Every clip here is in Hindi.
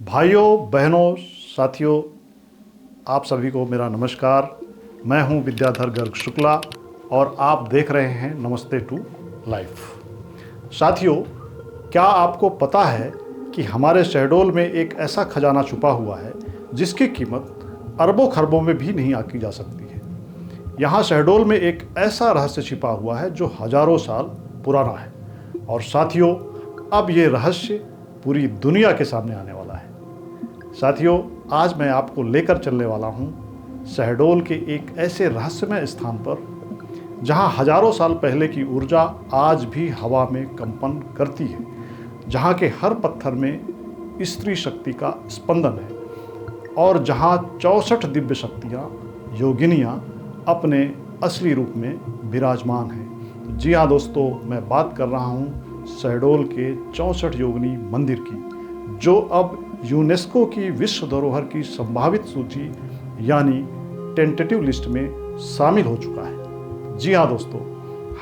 भाइयों, बहनों, साथियों, आप सभी को मेरा नमस्कार। मैं हूं विद्याधर गर्ग शुक्ला और आप देख रहे हैं नमस्ते टू लाइफ। साथियों, क्या आपको पता है कि हमारे शहडोल में एक ऐसा खजाना छुपा हुआ है जिसकी कीमत अरबों खरबों में भी नहीं आंकी जा सकती है। यहाँ शहडोल में एक ऐसा रहस्य छिपा हुआ है जो हजारों साल पुराना है। और साथियों, अब ये रहस्य पूरी दुनिया के सामने आने वाला है। साथियों, आज मैं आपको लेकर चलने वाला हूँ शहडोल के एक ऐसे रहस्यमय स्थान पर जहाँ हजारों साल पहले की ऊर्जा आज भी हवा में कंपन करती है, जहाँ के हर पत्थर में स्त्री शक्ति का स्पंदन है और जहाँ 64 दिव्य शक्तियाँ, योगिनियाँ अपने असली रूप में विराजमान हैं। जी हाँ दोस्तों, मैं बात कर रहा हूँ शहडोल के 64 योगिनी मंदिर की, जो अब यूनेस्को की विश्व धरोहर की संभावित सूची यानी टेंटेटिव लिस्ट में शामिल हो चुका है। जी हाँ दोस्तों,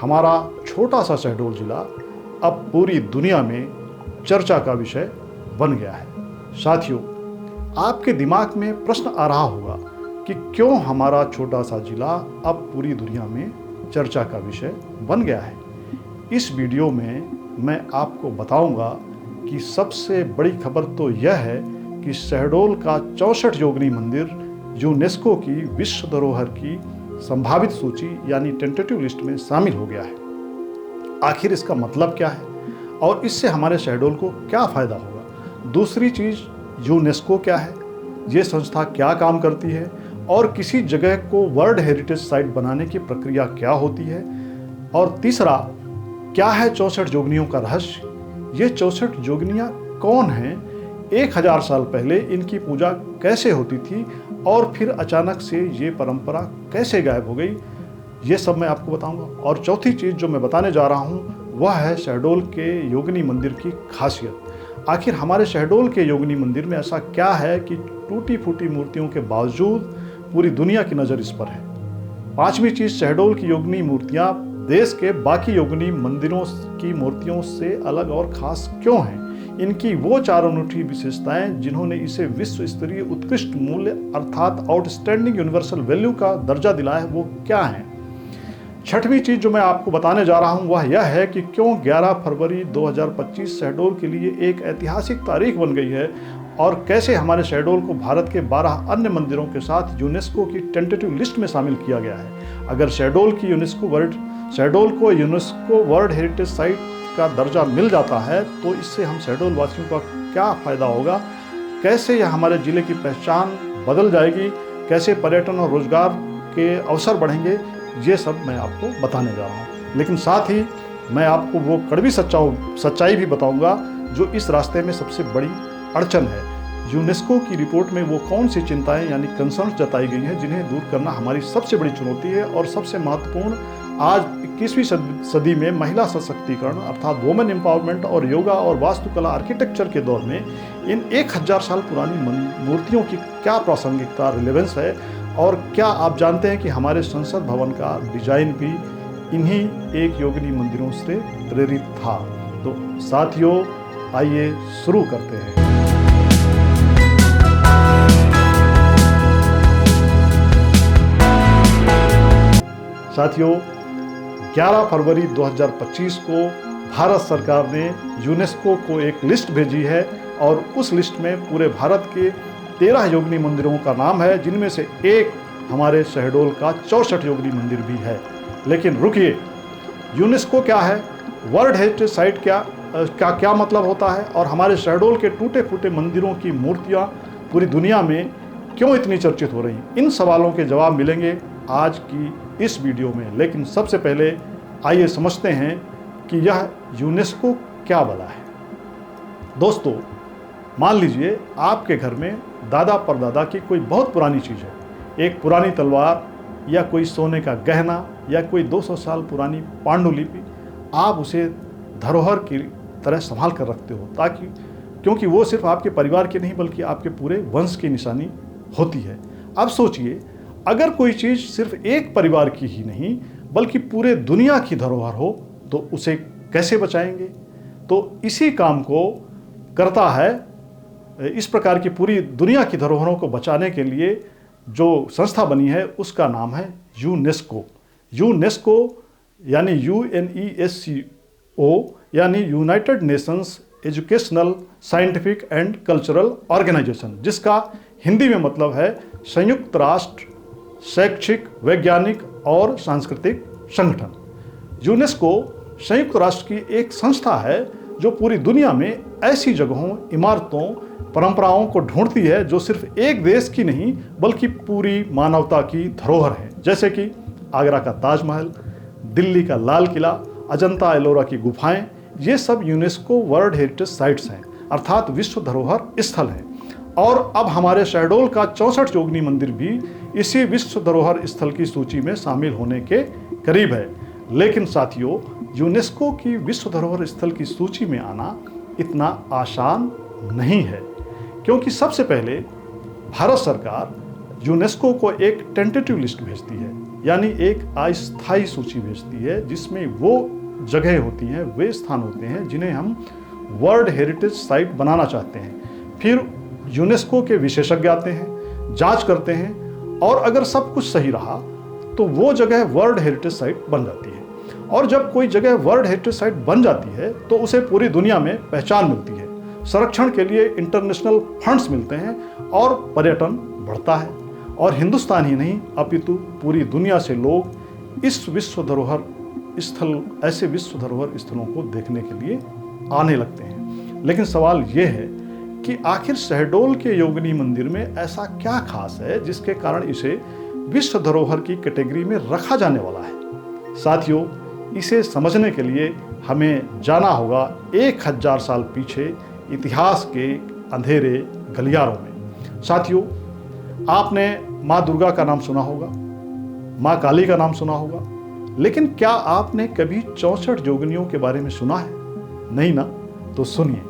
हमारा छोटा सा शहडोल जिला अब पूरी दुनिया में चर्चा का विषय बन गया है। साथियों, आपके दिमाग में प्रश्न आ रहा होगा कि क्यों हमारा छोटा सा जिला अब पूरी दुनिया में चर्चा का विषय बन गया है। इस वीडियो में मैं आपको बताऊंगा कि सबसे बड़ी खबर तो यह है कि शहडोल का 64 योगिनी मंदिर यूनेस्को की विश्व धरोहर की संभावित सूची यानी टेंटेटिव लिस्ट में शामिल हो गया है। आखिर इसका मतलब क्या है और इससे हमारे शहडोल को क्या फ़ायदा होगा? दूसरी चीज़, यूनेस्को क्या है, ये संस्था क्या काम करती है और किसी जगह को वर्ल्ड हेरिटेज साइट बनाने की प्रक्रिया क्या होती है? और तीसरा, क्या है 64 योगिनियों का रहस्य? ये 64 योगिनियाँ कौन हैं? 1000 साल पहले इनकी पूजा कैसे होती थी और फिर अचानक से ये परंपरा कैसे गायब हो गई? ये सब मैं आपको बताऊंगा। और चौथी चीज़ जो मैं बताने जा रहा हूँ वह है शहडोल के योगिनी मंदिर की खासियत। आखिर हमारे शहडोल के योगिनी मंदिर में ऐसा क्या है कि टूटी फूटी मूर्तियों के बावजूद पूरी दुनिया की नज़र इस पर है? पांचवी चीज़, शहडोल की योगिनी मूर्तियाँ देश के बाकी योगिनी मंदिरों की मूर्तियों से अलग और ख़ास क्यों हैं? इनकी वो 4 अनूठी विशेषताएं जिन्होंने इसे विश्व स्तरीय उत्कृष्ट मूल्य अर्थात आउटस्टैंडिंग यूनिवर्सल वैल्यू का दर्जा दिलाया है, वो क्या हैं? छठवीं चीज़ जो मैं आपको बताने जा रहा हूं वह यह है कि क्यों 11 फरवरी 2025 शहडोल के लिए एक ऐतिहासिक तारीख बन गई है और कैसे हमारे शहडोल को भारत के 12 अन्य मंदिरों के साथ यूनेस्को की टेंटेटिव लिस्ट में शामिल किया गया है। अगर शहडोल को यूनेस्को वर्ल्ड हेरिटेज साइट का दर्जा मिल जाता है तो इससे हम शहडोल वासियों का क्या फ़ायदा होगा? कैसे यह हमारे ज़िले की पहचान बदल जाएगी? कैसे पर्यटन और रोजगार के अवसर बढ़ेंगे? ये सब मैं आपको बताने जा रहा हूँ। लेकिन साथ ही मैं आपको वो कड़वी सच्चाई भी बताऊँगा जो इस रास्ते में सबसे बड़ी अड़चन है। यूनेस्को की रिपोर्ट में वो कौन सी चिंताएं यानी कंसर्न जताई गई हैं जिन्हें दूर करना हमारी सबसे बड़ी चुनौती है। और सबसे महत्वपूर्ण, आज 21वीं सदी में महिला सशक्तिकरण अर्थात वुमेन एम्पावरमेंट और योगा और वास्तुकला आर्किटेक्चर के दौर में इन 1000 साल पुरानी मूर्तियों की क्या प्रासंगिकता, रिलेवेंस है? और क्या आप जानते हैं कि हमारे संसद भवन का डिजाइन भी इन्हीं एक योगिनी मंदिरों से प्रेरित था? तो साथियों, आइए शुरू करते हैं। साथियों, 11 फरवरी 2025 को भारत सरकार ने यूनेस्को को एक लिस्ट भेजी है और उस लिस्ट में पूरे भारत के 13 योगिनी मंदिरों का नाम है, जिनमें से एक हमारे शहडोल का 64 योगिनी मंदिर भी है। लेकिन रुकिए, यूनेस्को क्या है, वर्ल्ड हेरिटेज साइट क्या मतलब होता है और हमारे शहडोल के टूटे फूटे मंदिरों की मूर्तियाँ पूरी दुनिया में क्यों इतनी चर्चित हो रही? इन सवालों के जवाब मिलेंगे आज की इस वीडियो में। लेकिन सबसे पहले आइए समझते हैं कि यह यूनेस्को क्या भला है। दोस्तों, मान लीजिए आपके घर में दादा परदादा की कोई बहुत पुरानी चीज़ है, एक पुरानी तलवार या कोई सोने का गहना या कोई 200 साल पुरानी पांडुलिपि। आप उसे धरोहर की तरह संभाल कर रखते हो क्योंकि वो सिर्फ आपके परिवार की नहीं बल्कि आपके पूरे वंश की निशानी होती है। अब सोचिए, अगर कोई चीज़ सिर्फ एक परिवार की ही नहीं बल्कि पूरे दुनिया की धरोहर हो तो उसे कैसे बचाएंगे? तो इसी काम को करता है इस प्रकार की पूरी दुनिया की धरोहरों को बचाने के लिए जो संस्था बनी है उसका नाम है यूनेस्को। यूनेस्को यानी UNESCO यानी United Nations Educational Scientific and Cultural Organisation, जिसका हिंदी में मतलब है संयुक्त राष्ट्र शैक्षिक, वैज्ञानिक और सांस्कृतिक संगठन। यूनेस्को संयुक्त राष्ट्र की एक संस्था है जो पूरी दुनिया में ऐसी जगहों, इमारतों, परंपराओं को ढूंढती है जो सिर्फ एक देश की नहीं बल्कि पूरी मानवता की धरोहर है, जैसे कि आगरा का ताजमहल, दिल्ली का लाल किला, अजंता एलोरा की गुफाएं। ये सब यूनेस्को वर्ल्ड हेरिटेज साइट्स हैं, अर्थात विश्व धरोहर स्थल हैं। और अब हमारे शहडोल का 64 योगिनी मंदिर भी इसी विश्व धरोहर स्थल की सूची में शामिल होने के करीब है। लेकिन साथियों, यूनेस्को की विश्व धरोहर स्थल की सूची में आना इतना आसान नहीं है, क्योंकि सबसे पहले भारत सरकार यूनेस्को को एक टेंटेटिव लिस्ट भेजती है, यानी एक अस्थायी सूची भेजती है, जिसमें वो जगह होती हैं, वे स्थान होते हैं जिन्हें हम वर्ल्ड हेरिटेज साइट बनाना चाहते हैं। फिर यूनेस्को के विशेषज्ञ आते हैं, जांच करते हैं, और अगर सब कुछ सही रहा तो वो जगह वर्ल्ड हेरिटेज साइट बन जाती है। और जब कोई जगह वर्ल्ड हेरिटेज साइट बन जाती है तो उसे पूरी दुनिया में पहचान मिलती है, संरक्षण के लिए इंटरनेशनल फंड्स मिलते हैं और पर्यटन बढ़ता है। और हिंदुस्तान ही नहीं अपितु पूरी दुनिया से लोग इस विश्व धरोहर स्थल, ऐसे विश्व धरोहर स्थलों को देखने के लिए आने लगते हैं। लेकिन सवाल ये है कि आखिर शहडोल के योगिनी मंदिर में ऐसा क्या खास है जिसके कारण इसे विश्व धरोहर की कैटेगरी में रखा जाने वाला है। साथियों, इसे समझने के लिए हमें जाना होगा 1000 साल पीछे इतिहास के अंधेरे गलियारों में। साथियों, आपने माँ दुर्गा का नाम सुना होगा, माँ काली का नाम सुना होगा, लेकिन क्या आपने कभी 64 योगिनियों के बारे में सुना है? नहीं ना? तो सुनिए,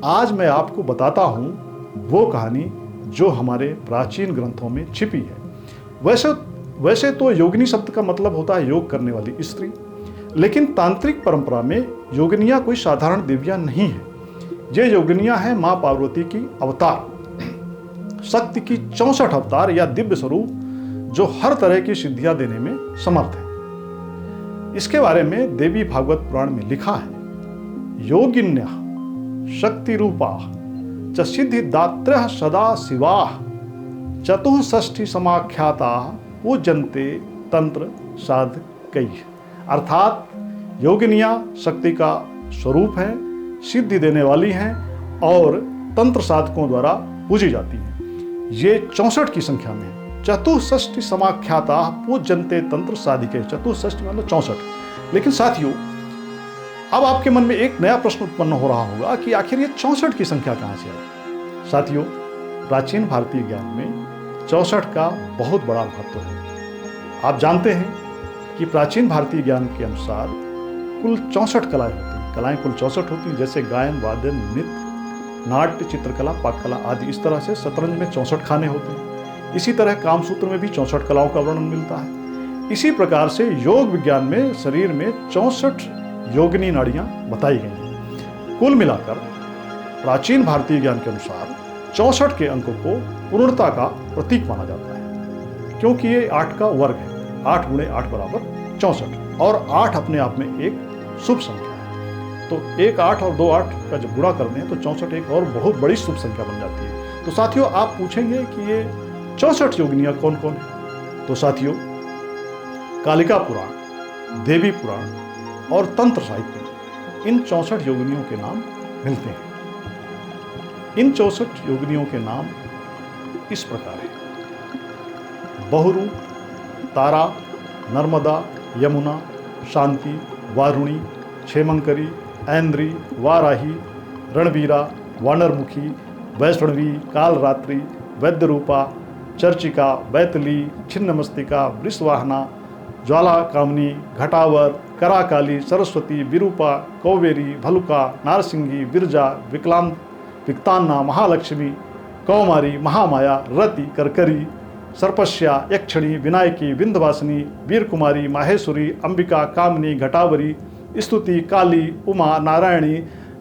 आज मैं आपको बताता हूँ वो कहानी जो हमारे प्राचीन ग्रंथों में छिपी है। वैसे तो योगिनी शब्द का मतलब होता है योग करने वाली स्त्री, लेकिन तांत्रिक परंपरा में योगिनियाँ कोई साधारण देवियाँ नहीं है। ये योगिनियाँ हैं माँ पार्वती की अवतार, शक्ति की 64 अवतार या दिव्य स्वरूप जो हर तरह की सिद्धियां देने में समर्थ है। इसके बारे में देवी भागवत पुराण में लिखा है, योगिन्या शक्ति रूपा च सिद्धि दात्र सदा शिवा चतुष्षष्ठी समाख्याता पूजन्ते तंत्र साधकै। अर्थात योगिनियाँ शक्ति का स्वरूप हैं, सिद्धि देने वाली हैं और तंत्र साधकों द्वारा पूजी जाती हैं। ये 64 की संख्या में है। चतुष्षष्ठी समाख्याता पूजन्ते तंत्र साधिके। चतुष्षष्ठी मतलब 64। लेकिन साथियों, अब आपके मन में एक नया प्रश्न उत्पन्न हो रहा होगा कि आखिर ये 64 की संख्या कहाँ से आई? साथियों, प्राचीन भारतीय ज्ञान में 64 का बहुत बड़ा महत्व है। आप जानते हैं कि प्राचीन भारतीय ज्ञान के अनुसार कुल 64 कलाएं होती हैं। कलाएं कुल 64 होती हैं, जैसे गायन, वादन, नृत्य, नाट्य, चित्रकला, पाककला आदि। इस तरह से शतरंज में 64 खाने होते हैं। इसी तरह कामसूत्र में भी 64 कलाओं का वर्णन मिलता है। इसी प्रकार से योग विज्ञान में शरीर में 64 योगिनी नाड़ियाँ बताई गई हैं। कुल मिलाकर प्राचीन भारतीय ज्ञान के अनुसार 64 के अंक को पूर्णता का प्रतीक माना जाता है, क्योंकि ये 8 का वर्ग है। 8 × 8 = 64 और 8 अपने आप में एक शुभ संख्या है। तो 1 8 और 2 8 का जब गुणा करते हैं तो 64 एक और बहुत बड़ी शुभ संख्या बन जाती है। तो साथियों, आप पूछेंगे कि ये 64 योगिनियाँ कौन कौन है? तो साथियों, कालिका पुराण, देवी पुराण और तंत्र साहित्य में इन 64 योगिनियों के नाम मिलते हैं। इन 64 योगिनियों के नाम इस प्रकार हैं: बहुरूप, तारा, नर्मदा, यमुना, शांति, वारुणी, क्षेमंकरी, ऐन्द्री, वाराही, रणवीरा, वानरमुखी, वैष्णवी, कालरात्रि, वैद्यरूपा, चर्चिका, बैतली, छिन्नमस्तिका, वृषवाहना, ज्वाला कामनी, घटावर, कराकाली, सरस्वती, विरूपा, कौवेरी, भलुका, नारसिंगी, बिरजा, विक्तान्ना, महालक्ष्मी, कौमारी, महामाया, रति, करकरी, सर्पस्या, यक्षिणी, विनायकी, विंध्यवासिनी, वीरकुमारी, माहेश्वरी, अंबिका, कामनी, घटावरी, स्तुति, काली, उमा, नारायणी,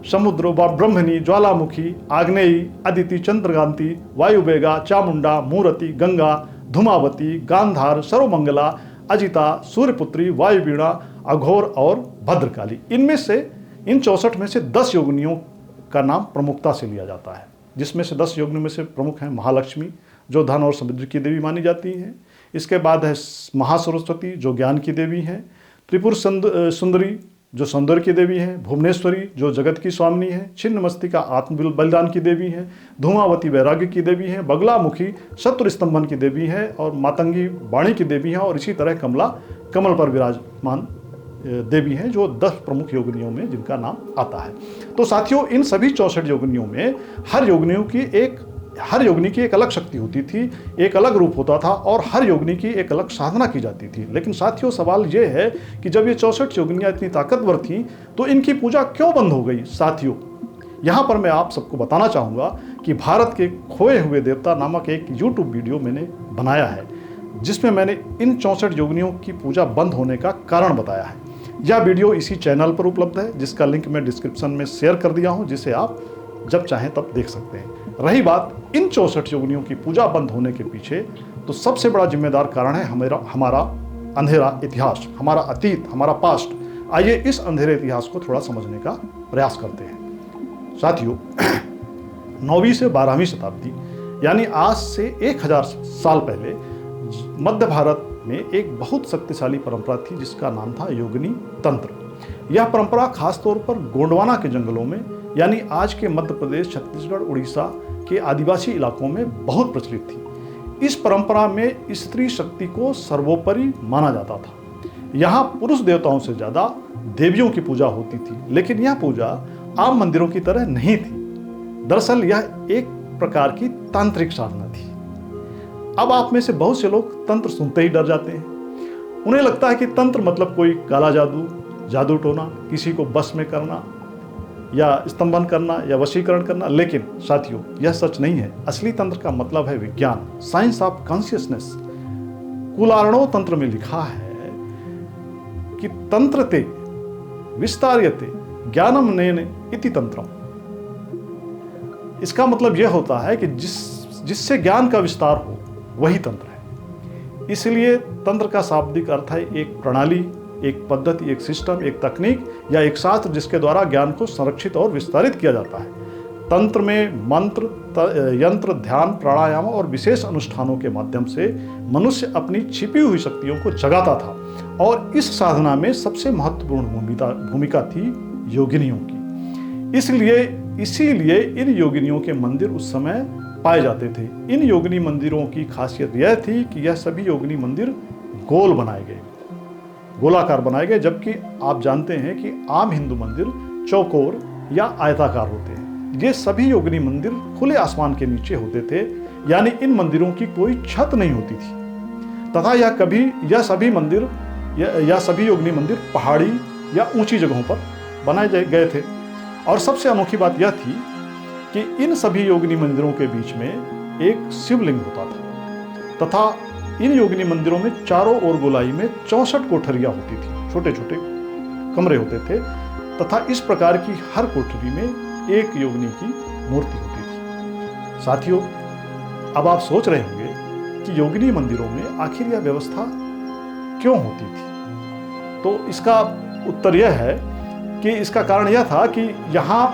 समुद्र, ब्रह्मणी, ज्वालामुखी, आग्नेयी, अदिति, चंद्रकांति, वायुवेगा, चामुंडा, मूर्ति, गंगा, धूमावती, गांधार, सर्वमंगला, अजिता, सूर्यपुत्री, वायुवीणा, अघोर और भद्रकाली। इनमें से इन 64 में से 10 योगिनियों का नाम प्रमुखता से लिया जाता है, जिसमें से 10 योगिनियों में से प्रमुख हैं महालक्ष्मी, जो धन और समृद्धि की देवी मानी जाती हैं। इसके बाद है महासरस्वती, जो ज्ञान की देवी हैं। त्रिपुर सुंदरी, जो सौंदर्य की देवी है। भुवनेश्वरी, जो जगत की स्वामिनी है। छिन्नमस्तिका, आत्म बलिदान की देवी है। धूमावती, वैराग्य की देवी है। बगलामुखी, शत्रु स्तंभन की देवी है और मातंगी वाणी की देवी है। और इसी तरह कमला, कमल पर विराजमान देवी हैं, जो 10 प्रमुख योगिनियों में जिनका नाम आता है। तो साथियों, इन सभी 64 योगिनियों में हर योगिनी की एक अलग शक्ति होती थी, एक अलग रूप होता था और हर योगिनी की एक अलग साधना की जाती थी। लेकिन साथियों, सवाल ये है कि जब ये 64 योगिनियाँ इतनी ताकतवर थीं तो इनकी पूजा क्यों बंद हो गई। साथियों, यहाँ पर मैं आप सबको बताना चाहूँगा कि भारत के खोए हुए देवता नामक एक यूट्यूब वीडियो मैंने बनाया है, जिसमें मैंने इन 64 योगिनियों की पूजा बंद होने का कारण बताया है। यह वीडियो इसी चैनल पर उपलब्ध है, जिसका लिंक मैं डिस्क्रिप्शन में शेयर कर दिया हूँ, जिसे आप जब चाहें तब देख सकते हैं। रही बात इन 64 योगिनियों की पूजा बंद होने के पीछे, तो सबसे बड़ा जिम्मेदार कारण है हमारा अंधेरा इतिहास, हमारा अतीत, हमारा पास्ट। आइए इस अंधेरे इतिहास को थोड़ा समझने का प्रयास करते हैं। साथियों, 9वीं से 12वीं शताब्दी यानी आज से 1000 साल पहले मध्य भारत में एक बहुत शक्तिशाली परंपरा थी, जिसका नाम था योगिनी तंत्र। यह परंपरा खासतौर पर गोंडवाना के जंगलों में, यानी आज के मध्य प्रदेश, छत्तीसगढ़, उड़ीसा के आदिवासी इलाकों में बहुत प्रचलित थी। इस परंपरा में स्त्री शक्ति को सर्वोपरि माना जाता था। यहाँ पुरुष देवताओं से ज़्यादा देवियों की पूजा होती थी, लेकिन यह पूजा आम मंदिरों की तरह नहीं थी। दरअसल यह एक प्रकार की तांत्रिक साधना थी। अब आप में से बहुत से लोग तंत्र सुनते ही डर जाते हैं। उन्हें लगता है कि तंत्र मतलब कोई काला जादू, जादू टोना, किसी को बस में करना या स्तंभन करना या वशीकरण करना। लेकिन साथियों, यह सच नहीं है। असली तंत्र का मतलब है विज्ञान, साइंस ऑफ कॉन्शियसनेस। कुलार्णव तंत्र में लिखा है कि तंत्रते विस्तार्यते ज्ञानम नेन इति तंत्रम। इसका मतलब यह होता है कि जिससे ज्ञान का विस्तार हो वही तंत्र है। इसलिए तंत्र का शाब्दिक अर्थ है एक प्रणाली, एक पद्धति, एक सिस्टम, एक तकनीक या एक शास्त्र जिसके द्वारा ज्ञान को संरक्षित और विस्तारित किया जाता है। तंत्र में मंत्र, यंत्र, ध्यान, प्राणायाम और विशेष अनुष्ठानों के माध्यम से मनुष्य अपनी छिपी हुई शक्तियों को जगाता था। और इस साधना में सबसे महत्वपूर्ण भूमिका थी योगिनियों की। इसीलिए इन योगिनियों के मंदिर उस समय पाए जाते थे। इन योगिनी मंदिरों की खासियत यह थी कि यह सभी योगिनी मंदिर गोलाकार बनाए गए, जबकि आप जानते हैं कि आम हिंदू मंदिर चौकोर या आयताकार होते हैं। ये सभी योगिनी मंदिर खुले आसमान के नीचे होते थे, यानी इन मंदिरों की कोई छत नहीं होती थी। तथा यह सभी योगिनी मंदिर पहाड़ी या ऊंची जगहों पर बनाए गए थे। और सबसे अनोखी बात यह थी कि इन सभी योगिनी मंदिरों के बीच में एक शिवलिंग होता था तथा इन योगिनी मंदिरों में चारों ओर गोलाई में 64 कोठरियां होती थी। छोटे छोटे कमरे होते थे तथा इस प्रकार की हर कोठरी में एक योगिनी की मूर्ति होती थी। साथियों, अब आप सोच रहे होंगे कि योगिनी मंदिरों में आखिर यह व्यवस्था क्यों होती थी। तो इसका उत्तर यह है कि इसका कारण यह था कि यहाँ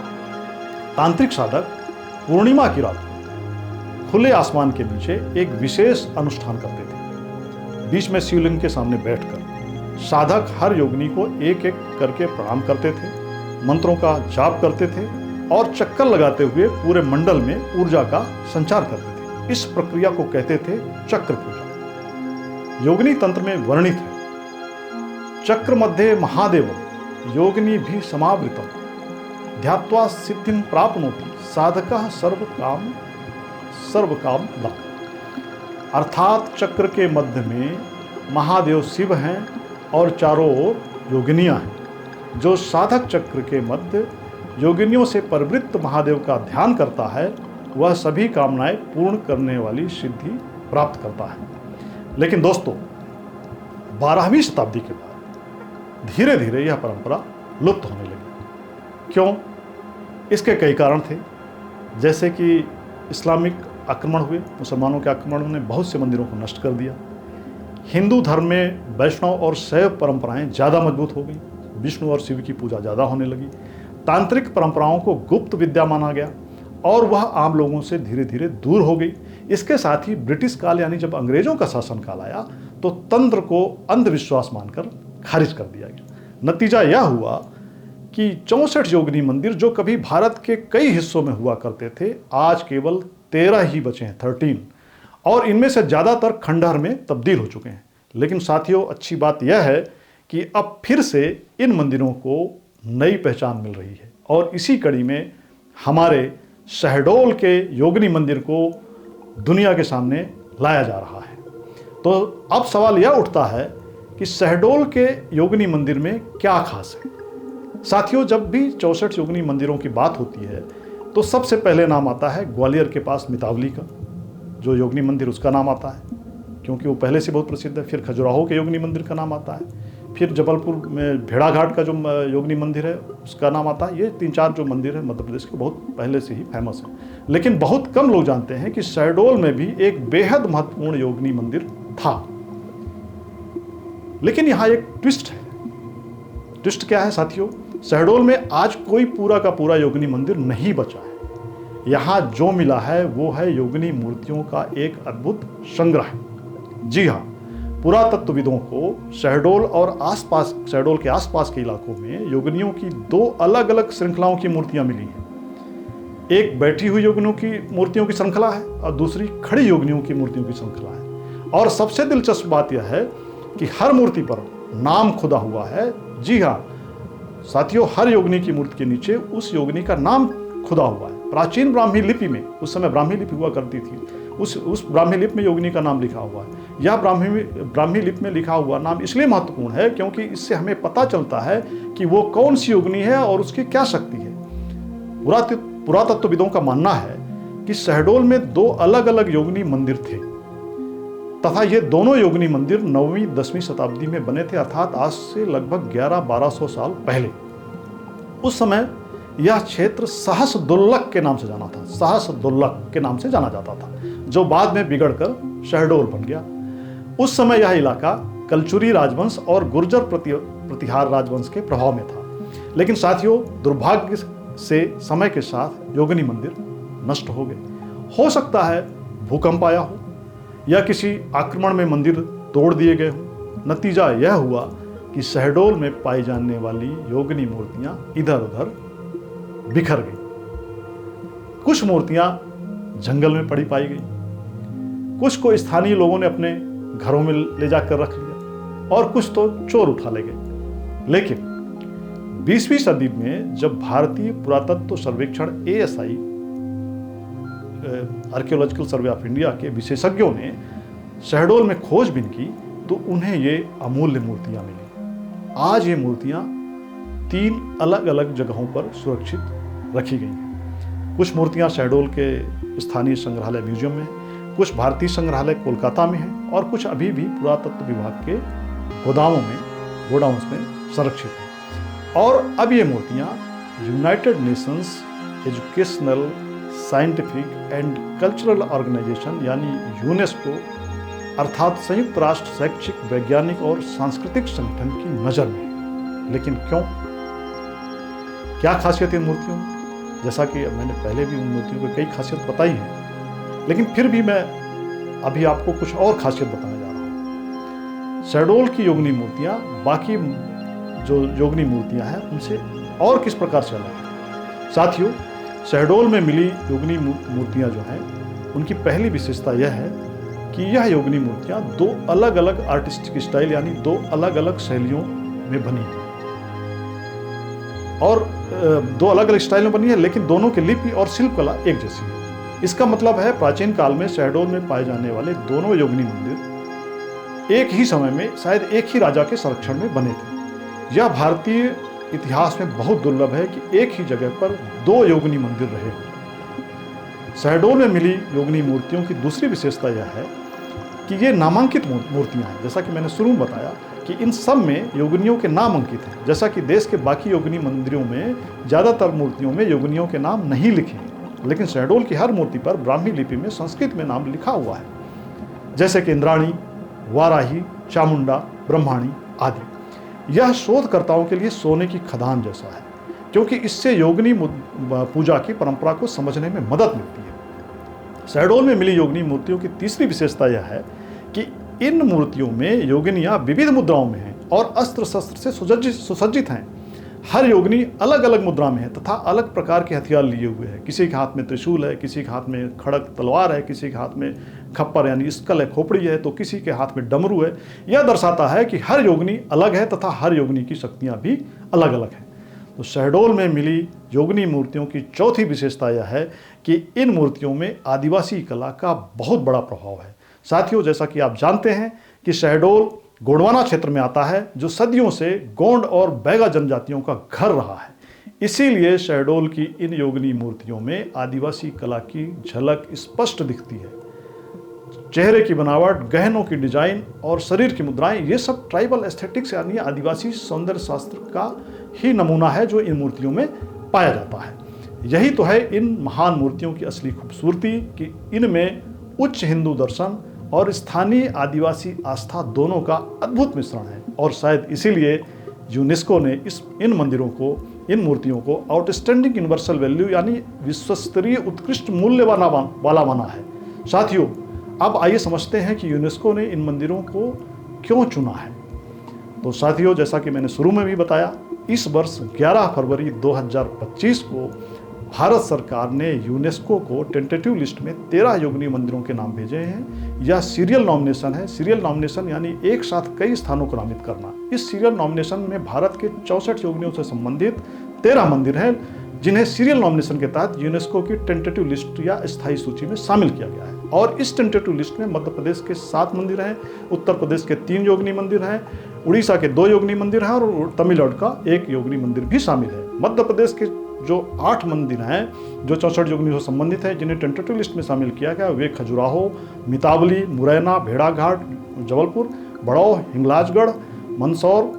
तांत्रिक साधक पूर्णिमा की रात को खुले आसमान के नीचे एक विशेष अनुष्ठान करते थे। बीच में शिवलिंग के सामने बैठकर साधक हर योगिनी को एक एक करके प्रणाम करते थे, मंत्रों का जाप करते थे और चक्कर लगाते हुए पूरे मंडल में ऊर्जा का संचार करते थे। इस प्रक्रिया को कहते थे चक्र पूजा। योगिनी तंत्र में वर्णित है, चक्र मध्ये महादेवम योगिनी भी समावृतम ध्यात्वा सिद्धिं प्राप्नोति साधकः सर्व काम दा। अर्थात चक्र के मध्य में महादेव शिव हैं और चारों ओर योगिनियां हैं। जो साधक चक्र के मध्य योगिनियों से परिवृत्त महादेव का ध्यान करता है, वह सभी कामनाएं पूर्ण करने वाली सिद्धि प्राप्त करता है। लेकिन दोस्तों, 12वीं शताब्दी के बाद धीरे धीरे यह परंपरा लुप्त होने लगी। क्यों? इसके कई कारण थे, जैसे कि इस्लामिक आक्रमण हुए, मुसलमानों के आक्रमण ने बहुत से मंदिरों को नष्ट कर दिया। हिंदू धर्म में वैष्णव और शैव परंपराएं ज़्यादा मजबूत हो गई, विष्णु और शिव की पूजा ज़्यादा होने लगी। तांत्रिक परंपराओं को गुप्त विद्या माना गया और वह आम लोगों से धीरे धीरे दूर हो गई। इसके साथ ही ब्रिटिश काल यानी जब अंग्रेजों का शासन काल आया तो तंत्र को अंधविश्वास मानकर खारिज कर दिया गया। नतीजा यह हुआ कि 64 योगिनी मंदिर जो कभी भारत के कई हिस्सों में हुआ करते थे, आज केवल 13 ही बचे हैं, 13, और इनमें से ज़्यादातर खंडहर में तब्दील हो चुके हैं। लेकिन साथियों, अच्छी बात यह है कि अब फिर से इन मंदिरों को नई पहचान मिल रही है और इसी कड़ी में हमारे शहडोल के योगिनी मंदिर को दुनिया के सामने लाया जा रहा है। तो अब सवाल यह उठता है कि शहडोल के योगिनी मंदिर में क्या खास है। साथियों, जब भी 64 योगिनी मंदिरों की बात होती है तो सबसे पहले नाम आता है ग्वालियर के पास मितावली का जो योगिनी मंदिर, उसका नाम आता है क्योंकि वो पहले से बहुत प्रसिद्ध है। फिर खजुराहो के योगिनी मंदिर का नाम आता है। फिर जबलपुर में भेड़ाघाट का जो योगिनी मंदिर है उसका नाम आता है। ये 3-4 जो मंदिर है मध्य प्रदेश के बहुत पहले से ही फेमस है। लेकिन बहुत कम लोग जानते हैं कि शहडोल में भी एक बेहद महत्वपूर्ण योगिनी मंदिर था। लेकिन यहाँ एक ट्विस्ट है। ट्विस्ट क्या है साथियों? शहडोल में आज कोई पूरा का पूरा योगिनी मंदिर नहीं बचा है। यहाँ जो मिला है वो है योगिनी मूर्तियों का एक अद्भुत संग्रह। जी हाँ, पुरातत्वविदों को शहडोल और शहडोल के आसपास के इलाकों में योगिनियों की 2 अलग अलग श्रृंखलाओं की मूर्तियां मिली हैं। एक बैठी हुई योगिनियों की मूर्तियों की श्रृंखला है और दूसरी खड़ी योगिनियों की मूर्तियों की श्रृंखला है। और सबसे दिलचस्प बात यह है कि हर मूर्ति पर नाम खुदा हुआ है। जी हाँ साथियों, हर योगिनी की मूर्ति के नीचे उस योगिनी का नाम खुदा हुआ है। प्राचीन ब्राह्मी लिपि में, उस समय ब्राह्मी लिपि हुआ करती थी, उस ब्राह्मी लिपि में योगिनी का नाम लिखा हुआ है। यह ब्राह्मी लिपि में लिखा हुआ नाम इसलिए महत्वपूर्ण है क्योंकि इससे हमें पता चलता है कि वो कौन सी योगिनी है और उसकी क्या शक्ति है। पुरातत्वविदों का मानना है कि शहडोल में 2 अलग अलग योगिनी मंदिर थे तथा ये दोनों योगिनी मंदिर 9वीं-10वीं शताब्दी में बने थे, अर्थात आज से लगभग 1100-1200 साल पहले। उस समय यह क्षेत्र सहसदुल्लक के नाम से जाना था, सहसदुल्लक के नाम से जाना जाता था, जो बाद में बिगड़कर शहडोल बन गया। उस समय यह इलाका कलचुरी राजवंश और गुर्जर प्रतिहार राजवंश के प्रभाव में था। लेकिन साथियों, दुर्भाग्य से समय के साथ योगिनी मंदिर नष्ट हो गए। हो सकता है भूकंप आया हो या किसी आक्रमण में मंदिर तोड़ दिए गए हों। नतीजा यह हुआ कि शहडोल में पाई जाने वाली योगिनी मूर्तियां इधर उधर बिखर गई। कुछ मूर्तियां जंगल में पड़ी पाई गई, कुछ को स्थानीय लोगों ने अपने घरों में ले जाकर रख लिया और कुछ तो चोर उठा ले गए। लेकिन 20वीं सदी में जब भारतीय पुरातत्व सर्वेक्षण ASI archaeological survey of India के विशेषज्ञों ने शहडोल में खोजबीन की तो उन्हें ये अमूल्य मूर्तियां मिली। आज ये मूर्तियां 3 अलग अलग जगहों पर सुरक्षित रखी गई हैं। कुछ मूर्तियां शहडोल के स्थानीय संग्रहालय म्यूजियम में, कुछ भारतीय संग्रहालय कोलकाता में हैं और कुछ अभी भी पुरातत्व विभाग के गोडाउन्स में संरक्षित हैं। और अब ये मूर्तियां United Nations Educational, Scientific and Cultural Organisation यानी यूनेस्को अर्थात संयुक्त राष्ट्र शैक्षिक, वैज्ञानिक और सांस्कृतिक संगठन की नज़र में है। लेकिन क्यों? क्या खासियत इन मूर्तियों में? जैसा कि मैंने पहले भी उन मूर्तियों की कई खासियत बताई हैं, लेकिन फिर भी मैं अभी आपको कुछ और खासियत बताने जा रहा हूँ। शहडोल की योगिनी मूर्तियाँ बाकी जो योगिनी मूर्तियाँ हैं उनसे और किस प्रकार से अलग हैं? साथियों, शहडोल में मिली योगिनी मूर्तियाँ जो हैं उनकी पहली विशेषता यह है कि यह योगिनी मूर्तियाँ 2 अलग अलग आर्टिस्टिक स्टाइल यानी 2 अलग अलग शैलियों में बनी है और 2 अलग अलग स्टाइल में बनी है, लेकिन दोनों की लिपि और शिल्पकला एक जैसी है। इसका मतलब है प्राचीन काल में शहडोल में पाए जाने वाले दोनों योगिनी मंदिर एक ही समय में शायद एक ही राजा के संरक्षण में बने थे। यह भारतीय इतिहास में बहुत दुर्लभ है कि एक ही जगह पर 2 योगिनी मंदिर रहे हों। शहडोल में मिली योगिनी मूर्तियों की दूसरी विशेषता यह है कि ये नामांकित मूर्तियां हैं। जैसा कि मैंने शुरू में बताया कि इन सब में योगिनियों के नाम अंकित हैं, जैसा कि देश के बाकी योगिनी मंदिरों में ज़्यादातर मूर्तियों में योगिनियों के नाम नहीं लिखे हैं, लेकिन शहडोल की हर मूर्ति पर ब्राह्मी लिपि में संस्कृत में नाम लिखा हुआ है, जैसे कि इंद्राणी, वाराही, चामुंडा, ब्रह्माणी आदि। यह शोधकर्ताओं के लिए सोने की खदान जैसा है, क्योंकि इससे योगिनी पूजा की परंपरा को समझने में मदद मिलती है। शहडोल में मिली योगिनी मूर्तियों की तीसरी विशेषता यह है कि इन मूर्तियों में योगिनियाँ विविध मुद्राओं में हैं और अस्त्र शस्त्र से सुसज्जित हैं। हर योगिनी अलग अलग मुद्रा में है तथा अलग प्रकार के हथियार लिए हुए है। किसी के हाथ में त्रिशूल है, किसी के हाथ में खड़ग तलवार है, किसी के हाथ में खप्पर यानी स्कल है, खोपड़ी है, तो किसी के हाथ में डमरू है। यह दर्शाता है कि हर योगिनी अलग है तथा हर योगिनी की शक्तियाँ भी अलग अलग हैं। तो शहडोल में मिली योगिनी मूर्तियों की चौथी विशेषता यह है कि इन मूर्तियों में आदिवासी कला का बहुत बड़ा प्रभाव है। साथियों, जैसा कि आप जानते हैं कि शहडोल गोंडवाना क्षेत्र में आता है, जो सदियों से गोंड और बैगा जनजातियों का घर रहा है। इसीलिए शहडोल की इन योगिनी मूर्तियों में आदिवासी कला की झलक स्पष्ट दिखती है। चेहरे की बनावट, गहनों की डिजाइन और शरीर की मुद्राएं, ये सब ट्राइबल एस्थेटिक्स यानी आदिवासी सौंदर्य शास्त्र का ही नमूना है जो इन मूर्तियों में पाया जाता है। यही तो है इन महान मूर्तियों की असली खूबसूरती कि इनमें उच्च हिंदू दर्शन और स्थानीय आदिवासी आस्था दोनों का अद्भुत मिश्रण है। और शायद इसीलिए यूनेस्को ने इन मंदिरों को, इन मूर्तियों को आउटस्टैंडिंग यूनिवर्सल वैल्यू यानी विश्वस्तरीय उत्कृष्ट मूल्य वाला माना है। साथियों, अब आइए समझते हैं कि यूनेस्को ने इन मंदिरों को क्यों चुना है। तो साथियों, जैसा कि मैंने शुरू में भी बताया, इस वर्ष 11 फरवरी 2025 को भारत सरकार ने यूनेस्को को टेंटेटिव लिस्ट में 13 योगिनी मंदिरों के नाम भेजे हैं। यह सीरियल नॉमिनेशन है। सीरियल नॉमिनेशन यानी एक साथ कई स्थानों को नामित करना। इस सीरियल नॉमिनेशन में भारत के 64 योगिनियों से संबंधित 13 मंदिर हैं, जिन्हें सीरियल नॉमिनेशन के तहत यूनेस्को की टेंटेटिव लिस्ट या स्थायी सूची में शामिल किया गया है। और इस टेंटेटिव लिस्ट में मध्य प्रदेश के 7 मंदिर हैं, उत्तर प्रदेश के 3 योगिनी मंदिर हैं, उड़ीसा के 2 योगिनी मंदिर हैं और तमिलनाडु का 1 योगिनी मंदिर भी शामिल है। मध्य प्रदेश के जो 8 मंदिर हैं जो 64 योगिनियों से संबंधित हैं, जिन्हें टेंटेटिव लिस्ट में शामिल किया गया, वे खजुराहो, मितावली, मुरैना, भेड़ाघाट जबलपुर, बड़ौह, हिंगलाजगढ़, मंदसौर,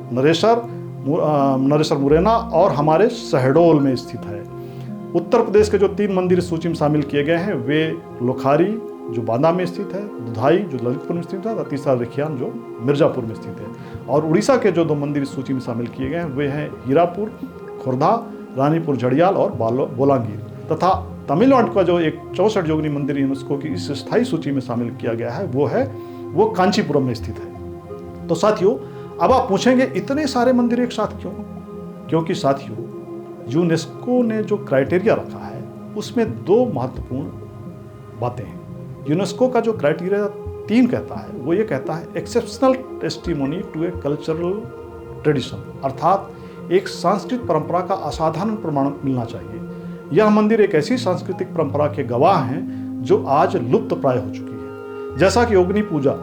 नरेसर मुरैना और हमारे शहडोल में स्थित है। उत्तर प्रदेश के जो 3 मंदिर इस सूची में शामिल किए गए हैं, वे लोखारी जो बांदा में स्थित है, दुधाई जो ललितपुर में स्थित है और तीसरा रिखियान जो मिर्जापुर में स्थित है। और उड़ीसा के जो 2 मंदिर इस सूची में शामिल किए गए हैं, वे हैं हीरापुर, खुर्दा, रानीपुर झड़ियाल और बोलांगीर। तथा तमिलनाडु का जो एक 64 योगिनी मंदिर यूनेस्को की इस स्थायी सूची में शामिल किया गया है, वो कांचीपुरम में स्थित है। तो साथियों, अब आप पूछेंगे इतने सारे मंदिर एक साथ क्यों? क्योंकि साथियों, यूनेस्को ने जो क्राइटेरिया रखा है उसमें 2 महत्वपूर्ण बातें हैं। यूनेस्को का जो क्राइटेरिया 3 कहता है, वो ये कहता है exceptional testimony to a cultural tradition, अर्थात एक सांस्कृतिक परंपरा का असाधारण प्रमाण मिलना चाहिए। यह मंदिर एक ऐसी सांस्कृतिक परंपरा के गवाह हैं जो आज लुप्त प्राय हो चुकी है। जैसा कि योगिनी पूजा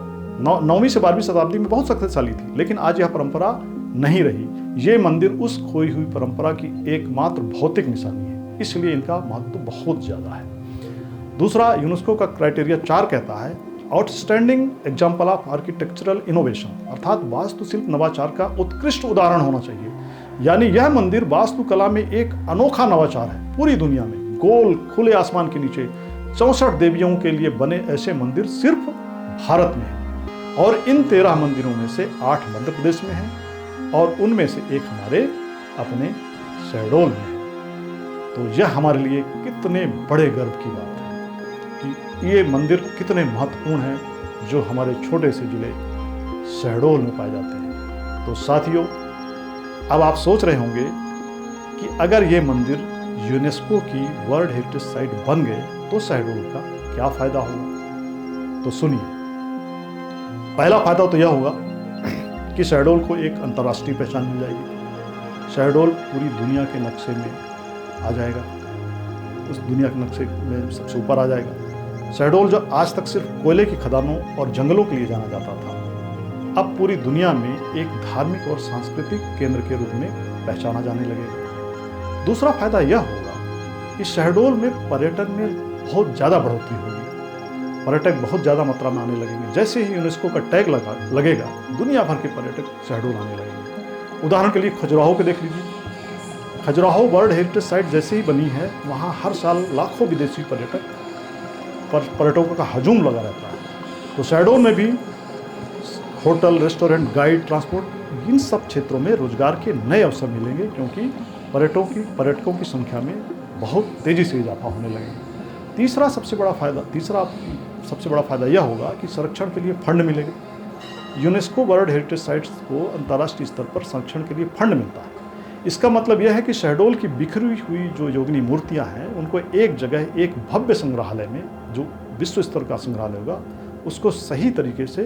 9वीं से 12वीं शताब्दी में बहुत शक्तिशाली थी, लेकिन आज यह परंपरा नहीं रही। ये मंदिर उस खोई हुई परंपरा की एकमात्र भौतिक निशानी है, इसलिए इनका महत्व बहुत ज्यादा है। दूसरा, यूनेस्को का क्राइटेरिया 4 कहता है outstanding example of architectural innovation, अर्थात वास्तुशिल्प नवाचार का उत्कृष्ट उदाहरण होना चाहिए। यानी यह मंदिर वास्तुकला में एक अनोखा नवाचार है। पूरी दुनिया में गोल खुले आसमान के नीचे 64 देवियों के लिए बने ऐसे मंदिर सिर्फ भारत में हैं। और इन 13 मंदिरों में से 8 मध्य प्रदेश में हैं और उनमें से एक हमारे अपने शहडोल में है। तो यह हमारे लिए कितने बड़े गर्व की बात है कि ये मंदिर कितने महत्वपूर्ण हैं जो हमारे छोटे से जिले शहडोल में पाए जाते हैं। तो साथियों, अब आप सोच रहे होंगे कि अगर ये मंदिर यूनेस्को की वर्ल्ड हेरिटेज साइट बन गए तो शहडोल का क्या फायदा होगा। तो सुनिए, पहला फायदा तो यह होगा कि शहडोल को एक अंतर्राष्ट्रीय पहचान मिल जाएगी। शहडोल पूरी दुनिया के नक्शे में आ जाएगा, उस दुनिया के नक्शे में सबसे ऊपर आ जाएगा। शहडोल जो आज तक सिर्फ कोयले की खदानों और जंगलों के लिए जाना जाता था, अब पूरी दुनिया में एक धार्मिक और सांस्कृतिक केंद्र के रूप में पहचाना जाने लगेगा। दूसरा फायदा यह होगा कि शहडोल में पर्यटन में बहुत ज़्यादा बढ़ोतरी होगी। पर्यटक बहुत ज़्यादा मात्रा में आने लगेंगे। जैसे ही यूनेस्को का टैग लगेगा, दुनिया भर के पर्यटक शहडोल आने लगेंगे। उदाहरण के लिए खजुराहो के देख लीजिए। खजुराहो वर्ल्ड हेरिटेज साइट जैसे ही बनी है, वहाँ हर साल लाखों विदेशी पर्यटकों का हजूम लगा रहता है। तो शहडोल में भी होटल, रेस्टोरेंट, गाइड, ट्रांसपोर्ट, इन सब क्षेत्रों में रोजगार के नए अवसर मिलेंगे, क्योंकि पर्यटकों की संख्या में बहुत तेज़ी से इजाफा होने लगेगा। तीसरा सबसे बड़ा फायदा यह होगा कि संरक्षण के लिए फंड मिलेगा। यूनेस्को वर्ल्ड हेरिटेज साइट्स को अंतर्राष्ट्रीय स्तर पर संरक्षण के लिए फंड मिलता है। इसका मतलब यह है कि शहडोल की बिखरी हुई जो योगिनी मूर्तियां हैं, उनको एक जगह, एक भव्य संग्रहालय में, जो विश्व स्तर का संग्रहालय होगा, उसको सही तरीके से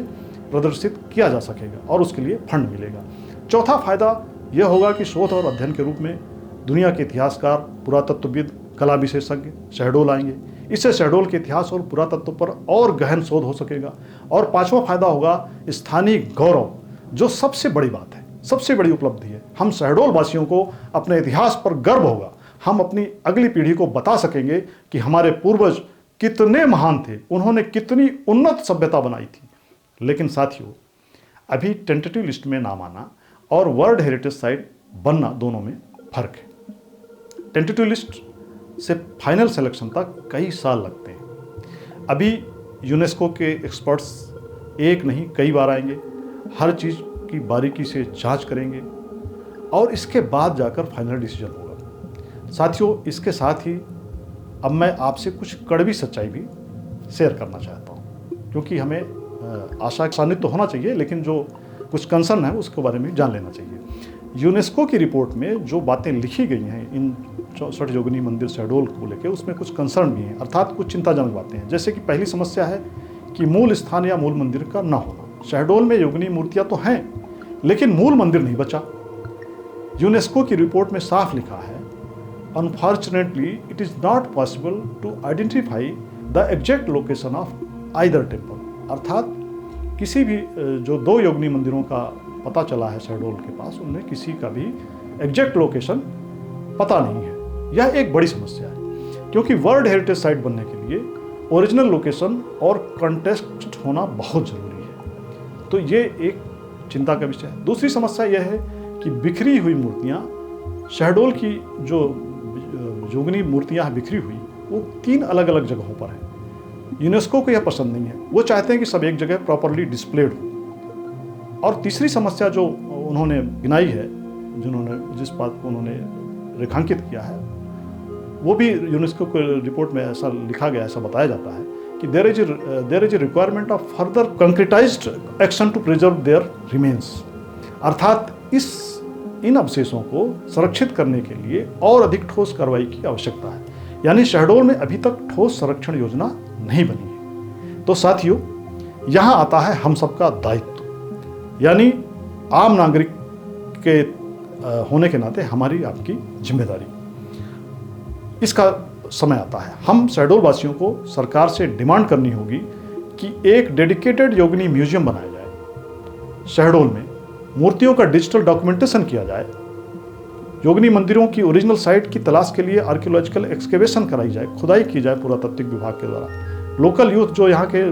प्रदर्शित किया जा सकेगा और उसके लिए फंड मिलेगा। चौथा फायदा यह होगा कि शोध और अध्ययन के रूप में दुनिया के इतिहासकार, पुरातत्वविद, कला विशेषज्ञ शहडोल आएंगे। इससे शहडोल के इतिहास और पुरातत्व पर और गहन शोध हो सकेगा। और पांचवा फायदा होगा स्थानीय गौरव, जो सबसे बड़ी बात है, सबसे बड़ी उपलब्धि है। हम शहडोल वासियों को अपने इतिहास पर गर्व होगा। हम अपनी अगली पीढ़ी को बता सकेंगे कि हमारे पूर्वज कितने महान थे, उन्होंने कितनी उन्नत सभ्यता बनाई थी। लेकिन साथियों, अभी टेंटेटिव लिस्ट में नाम आना और वर्ल्ड हेरिटेज साइट बनना, दोनों में फर्क है। टेंटेटिव लिस्ट से फाइनल सिलेक्शन तक कई साल लगते हैं। अभी यूनेस्को के एक्सपर्ट्स एक नहीं कई बार आएंगे, हर चीज़ की बारीकी से जांच करेंगे और इसके बाद जाकर फाइनल डिसीजन होगा। साथियों, इसके साथ ही अब मैं आपसे कुछ कड़वी सच्चाई भी शेयर करना चाहता हूँ, क्योंकि हमें आशा सानिध्य तो होना चाहिए, लेकिन जो कुछ कंसर्न है उसके बारे में जान लेना चाहिए। यूनेस्को की रिपोर्ट में जो बातें लिखी गई हैं इन 64 योगिनी मंदिर शहडोल को लेकर, उसमें कुछ कंसर्न भी हैं, अर्थात कुछ चिंताजनक बातें हैं। जैसे कि पहली समस्या है कि मूल स्थान या मूल मंदिर का ना होना। शहडोल में योगिनी मूर्तियाँ तो हैं, लेकिन मूल मंदिर नहीं बचा। यूनेस्को की रिपोर्ट में साफ लिखा है, unfortunately it is not possible to identify the exact location of either temple. अर्थात किसी भी जो 2 योगिनी मंदिरों का पता चला है शहडोल के पास, उनमें किसी का भी एग्जैक्ट लोकेशन पता नहीं है। यह एक बड़ी समस्या है, क्योंकि वर्ल्ड हेरिटेज साइट बनने के लिए ओरिजिनल लोकेशन और कॉन्टेक्स्ट होना बहुत ज़रूरी है। तो ये एक चिंता का विषय है। दूसरी समस्या यह है कि बिखरी हुई मूर्तियाँ, शहडोल की जो योगिनी मूर्तियाँ बिखरी हुई, वो 3 अलग अलग जगहों पर हैं। यूनेस्को को यह पसंद नहीं है, वो चाहते हैं कि सब एक जगह प्रॉपरली डिस्प्लेड हो। और तीसरी समस्या जो उन्होंने गिनाई है, जिस बात को उन्होंने रेखांकित किया है, वो भी यूनेस्को के रिपोर्ट में ऐसा लिखा गया, ऐसा बताया जाता है कि there is a requirement of further concretized action to preserve their remains. अर्थात इन अवशेषों को संरक्षित करने के लिए और अधिक ठोस कार्रवाई की आवश्यकता है। यानी शहडोल में अभी तक ठोस संरक्षण योजना नहीं बनी है। तो साथियों, यहाँ आता है हम सबका दायित्व, यानी आम नागरिक के होने के नाते हमारी आपकी जिम्मेदारी। इसका समय आता है, हम शहडोल वासियों को सरकार से डिमांड करनी होगी कि एक डेडिकेटेड योगिनी म्यूजियम बनाया जाए। शहडोल में मूर्तियों का डिजिटल डॉक्यूमेंटेशन किया जाए। योगिनी मंदिरों की ओरिजिनल साइट की तलाश के लिए आर्कियोलॉजिकल एक्सकेवेशन कराई जाए, खुदाई की जाए पुरातात्विक विभाग के द्वारा। लोकल यूथ, जो यहाँ के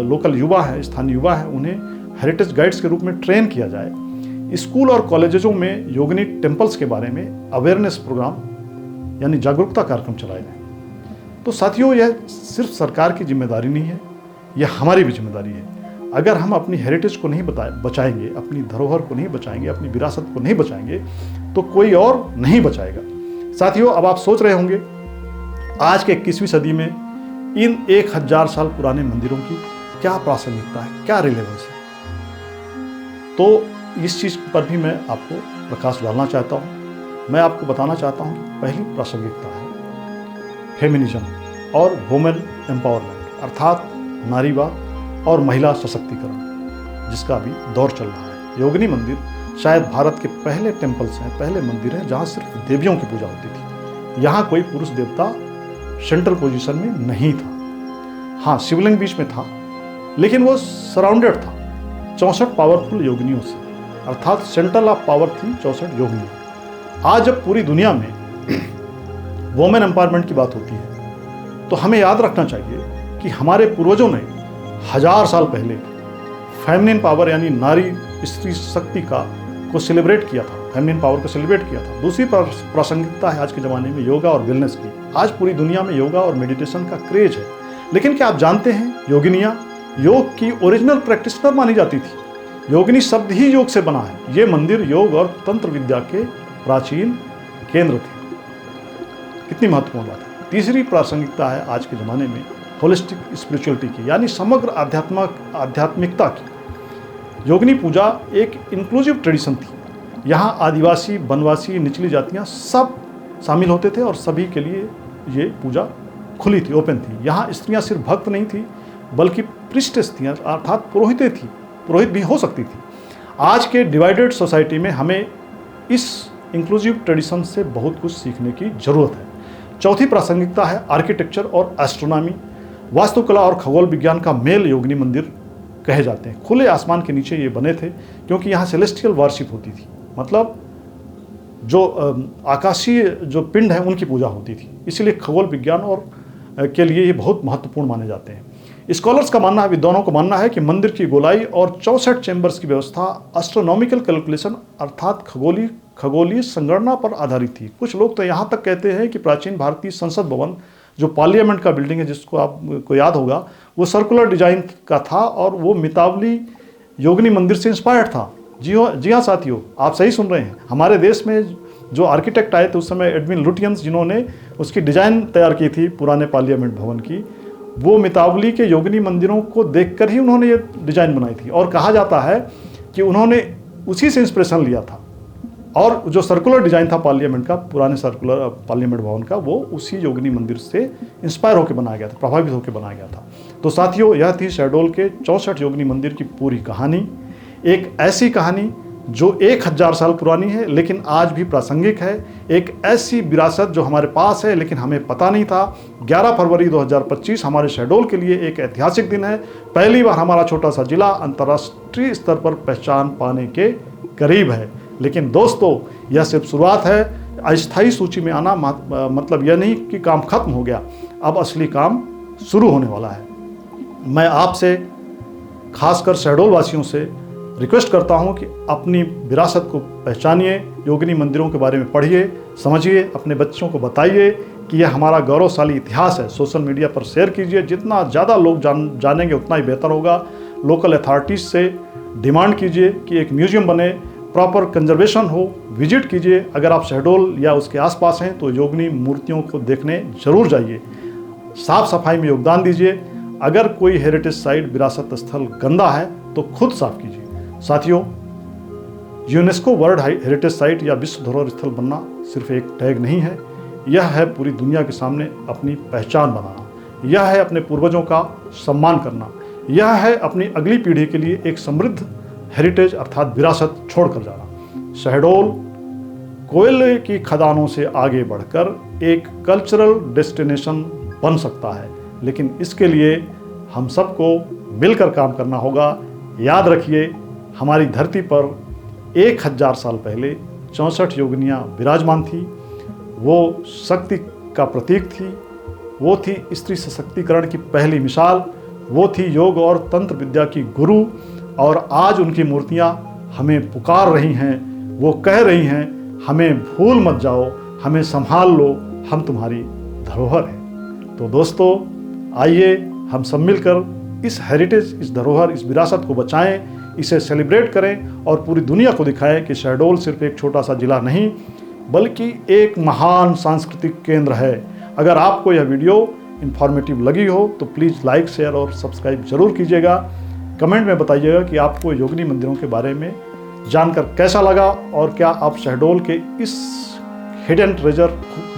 लोकल युवा हैं, स्थानीय युवा हैं, उन्हें हेरिटेज गाइड्स के रूप में ट्रेन किया जाए। स्कूल और कॉलेजों में योगिनी टेम्पल्स के बारे में अवेयरनेस प्रोग्राम यानी जागरूकता कार्यक्रम चलाए जाए। तो साथियों, यह सिर्फ सरकार की जिम्मेदारी नहीं है, यह हमारी भी जिम्मेदारी है। अगर हम अपनी हेरिटेज को नहीं बचाएंगे, अपनी धरोहर को नहीं बचाएंगे, अपनी विरासत को नहीं बचाएंगे, तो कोई और नहीं बचाएगा। साथियों, अब आप सोच रहे होंगे, आज के 21वीं सदी में इन 1000 साल पुराने मंदिरों की क्या प्रासंगिकता है, क्या रिलेवेंस है। तो इस चीज़ पर भी मैं आपको प्रकाश डालना चाहता हूँ। मैं आपको बताना चाहता हूँ कि पहली प्रासंगिकता है फेमिनिज्म और वुमेन एम्पावरमेंट, अर्थात नारीवाद और महिला सशक्तिकरण, जिसका अभी दौर चल रहा है। योगिनी मंदिर शायद भारत के पहले टेम्पल्स हैं, पहले मंदिर हैं जहाँ सिर्फ देवियों की पूजा होती थी। यहाँ कोई पुरुष देवता सेंट्रल पोजीशन में नहीं था। हाँ, शिवलिंग बीच में था, लेकिन वो सराउंडेड था 64 पावरफुल योगिनियों से, अर्थात सेंट्रल ऑफ पावर थी 64 योगिनियाँ। आज जब पूरी दुनिया में वुमेन एम्पावरमेंट की बात होती है, तो हमें याद रखना चाहिए कि हमारे पूर्वजों ने 1000 साल पहले फेमिनिन पावर यानी नारी स्त्री शक्ति को सेलिब्रेट किया था, फेमिनिन पावर को सेलिब्रेट किया था। दूसरी प्रासंगिकता है आज के ज़माने में योगा और वेलनेस की। आज पूरी दुनिया में योगा और मेडिटेशन का क्रेज है। लेकिन क्या आप जानते हैं, योगिनियाँ योग की ओरिजिनल प्रैक्टिशनर मानी जाती थी। योगिनी शब्द ही योग से बना है। ये मंदिर योग और तंत्र विद्या के प्राचीन केंद्र थे। कितनी महत्वपूर्ण बात है। तीसरी प्रासंगिकता है आज के ज़माने में होलिस्टिक स्पिरिचुअलिटी की, यानी समग्र आध्यात्मिकता की। योगिनी पूजा एक इंक्लूसिव ट्रेडिशन थी। यहाँ आदिवासी, वनवासी, निचली जातियाँ सब शामिल होते थे और सभी के लिए ये पूजा खुली थी, ओपन थी। यहाँ स्त्रियाँ सिर्फ भक्त नहीं थी बल्कि प्रिस्टेस थी, अर्थात पुरोहितें थी, पुरोहित भी हो सकती थी। आज के डिवाइडेड सोसाइटी में हमें इस इंक्लूसिव ट्रेडिशन से बहुत कुछ सीखने की ज़रूरत है। चौथी प्रासंगिकता है आर्किटेक्चर और एस्ट्रोनॉमी। वास्तुकला और खगोल विज्ञान का मेल योगिनी मंदिर कहे जाते हैं। खुले आसमान के नीचे ये बने थे क्योंकि यहाँ सेलेस्टियल वर्शिप होती थी, मतलब जो आकाशीय जो पिंड हैं उनकी पूजा होती थी। इसलिए खगोल विज्ञान और के लिए ये बहुत महत्वपूर्ण माने जाते हैं। स्कॉलर्स का मानना है, विद्वानों का मानना है कि मंदिर की गोलाई और 64 चैम्बर्स की व्यवस्था एस्ट्रोनॉमिकल कैलकुलेशन अर्थात खगोलीय संगणना पर आधारित थी। कुछ लोग तो यहाँ तक कहते हैं कि प्राचीन भारतीय संसद भवन जो पार्लियामेंट का बिल्डिंग है, जिसको आपको याद होगा, वो सर्कुलर डिजाइन का था और वो मितावली योगिनी मंदिर से इंस्पायर्ड था। जी हाँ साथियों, आप सही सुन रहे हैं। हमारे देश में जो आर्किटेक्ट आए थे उस समय एडविन लुटियंस, जिन्होंने उसकी डिज़ाइन तैयार की थी पुराने पार्लियामेंट भवन की, वो मितावली के योगिनी मंदिरों को देखकर ही उन्होंने ये डिज़ाइन बनाई थी। और कहा जाता है कि उन्होंने उसी से इंस्पिरेशन लिया था और जो सर्कुलर डिज़ाइन था पार्लियामेंट का, पुराने सर्कुलर पार्लियामेंट भवन का, वो उसी योगिनी मंदिर से इंस्पायर होकर बनाया गया था, प्रभावित होकर बनाया गया था। तो साथियों, यह थी शहडोल के 64 योगिनी मंदिर की पूरी कहानी। एक ऐसी कहानी जो 1000 साल पुरानी है लेकिन आज भी प्रासंगिक है। एक ऐसी विरासत जो हमारे पास है लेकिन हमें पता नहीं था। 11 फरवरी 2025 हमारे शहडोल के लिए एक ऐतिहासिक दिन है। पहली बार हमारा छोटा सा जिला अंतर्राष्ट्रीय स्तर पर पहचान पाने के करीब है। लेकिन दोस्तों, यह सिर्फ शुरुआत है। अस्थायी सूची में आना मतलब यह नहीं कि काम खत्म हो गया, अब असली काम शुरू होने वाला है। मैं आपसे, खासकर शहडोल वासियों से रिक्वेस्ट करता हूं कि अपनी विरासत को पहचानिए, योगिनी मंदिरों के बारे में पढ़िए, समझिए, अपने बच्चों को बताइए कि यह हमारा गौरवशाली इतिहास है। सोशल मीडिया पर शेयर कीजिए, जितना ज़्यादा लोग जानेंगे उतना ही बेहतर होगा। लोकल अथॉरिटीज़ से डिमांड कीजिए कि एक म्यूजियम बने, प्रॉपर कंजर्वेशन हो, विजिट कीजिए। अगर आप शहडोल या उसके आसपास हैं तो योगिनी मूर्तियों को देखने ज़रूर जाइए। साफ़ सफाई में योगदान दीजिए। अगर कोई हेरिटेज साइट, विरासत स्थल गंदा है तो खुद साफ कीजिए। साथियों, यूनेस्को वर्ल्ड हेरिटेज साइट या विश्व धरोहर स्थल बनना सिर्फ एक टैग नहीं है, यह है पूरी दुनिया के सामने अपनी पहचान बनाना, यह है अपने पूर्वजों का सम्मान करना, यह है अपनी अगली पीढ़ी के लिए एक समृद्ध हेरिटेज अर्थात विरासत छोड़कर जाना। शहडोल कोयले की खदानों से आगे बढ़कर एक कल्चरल डेस्टिनेशन बन सकता है, लेकिन इसके लिए हम सबको मिलकर काम करना होगा। याद रखिए, हमारी धरती पर 1000 साल पहले 64 योगिनियाँ विराजमान थी। वो शक्ति का प्रतीक थी, वो थी स्त्री सशक्तिकरण की पहली मिसाल, वो थी योग और तंत्र विद्या की गुरु। और आज उनकी मूर्तियाँ हमें पुकार रही हैं, वो कह रही हैं, हमें भूल मत जाओ, हमें संभाल लो, हम तुम्हारी धरोहर हैं। तो दोस्तों, आइए हम सब मिलकर इस हेरिटेज, इस धरोहर, इस विरासत को बचाएं, इसे सेलिब्रेट करें और पूरी दुनिया को दिखाएं कि शहडोल सिर्फ एक छोटा सा जिला नहीं बल्कि एक महान सांस्कृतिक केंद्र है। अगर आपको यह वीडियो इन्फॉर्मेटिव लगी हो तो प्लीज़ लाइक, शेयर और सब्सक्राइब जरूर कीजिएगा। कमेंट में बताइएगा कि आपको योगिनी मंदिरों के बारे में जानकर कैसा लगा और क्या आप शहडोल के इस हिडन ट्रेजर,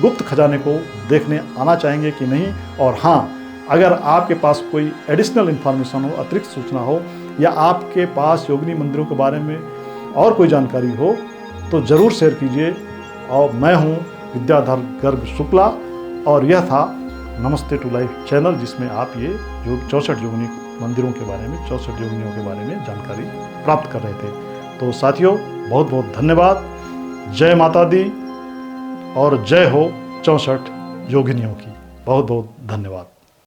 गुप्त खजाने को देखने आना चाहेंगे कि नहीं। और हाँ, अगर आपके पास कोई एडिशनल इन्फॉर्मेशन हो, अतिरिक्त सूचना हो, या आपके पास योगिनी मंदिरों के बारे में और कोई जानकारी हो तो ज़रूर शेयर कीजिए। और मैं हूँ विद्याधर गर्ग शुक्ला और यह था नमस्ते टू लाइफ चैनल, जिसमें आप ये 64 योगिनी मंदिरों के बारे में, 64 योगिनियों के बारे में जानकारी प्राप्त कर रहे थे। तो साथियों, बहुत बहुत धन्यवाद। जय माता दी और जय हो 64 योगिनियों की। बहुत बहुत धन्यवाद।